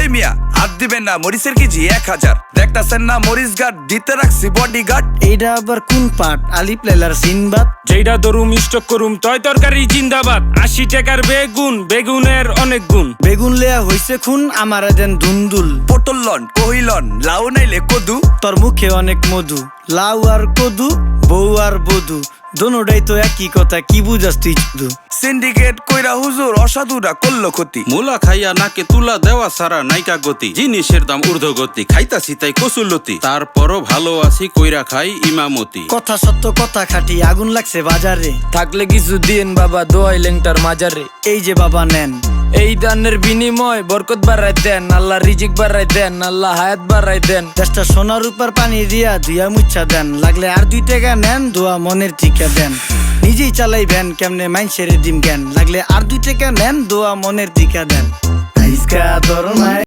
এই মিয়া হাত দিবেন না, মরিচের কেজি 1000। দেখতাছেন না মরিচ গার্ড দিতে রাখছি বডিগার্ড। এইটা আবার কোন পাট? আলিফ লাইলার সিনবাদ। যেইটা ধরুম স্টক করুম তয় তরকারি জিন্দাবাদ। 80 টাকার বেগুন, বেগুনের অনেক গুণ। বেগুন লেয়া হইছে খুন, আমারে দেন ধুন্দুল। পটল লন, কহিলন, লাউ নাইলে কদু। তোর মুখে অনেক মধু, লাউ আর কদু, বউ আর বধু, দোনোটাই তো একই কথা, কি বুঝাস তুই শুধু? সিন্ডিকেট কইরা হুজুর অসাধুরা করলো ক্ষতি। মুলা খাইয়া নাকে তুলা দেওয়া সারা নাইকা গতি। জিনিসের দাম ঊর্ধ্বগতি, খাইতাছি তাই কসুলতি। তারপরও ভালো আছি কইরা খাই ইমামতি। কথা সত্য কথা খাটি, আগুন লাগছে বাজারে। থাকলে কিছু দিন বাবা, দোয়াই লেংটার মাজারে। এই যে বাবা নেন, এই দানের বিনিময় বরকত বাড়াই দেন, আল্লাহ রিজিক বাড়াই দেন, আল্লাহ হায়াত বাড়াই দেন। দেশটা সোনার উপর পানি দিয়া ধুয়া মুচ্ছা দেন। লাগলে আর 2 টাকা নেন, দোয়া মনের টিকা দেন। নিজেই চালাই ভ্যান, কেমনে মাইনসেরে দিম জ্ঞান। লাগলে আর 2 টাকা নেন, দোয়া মনের টিকা দেন। আইসকা তোর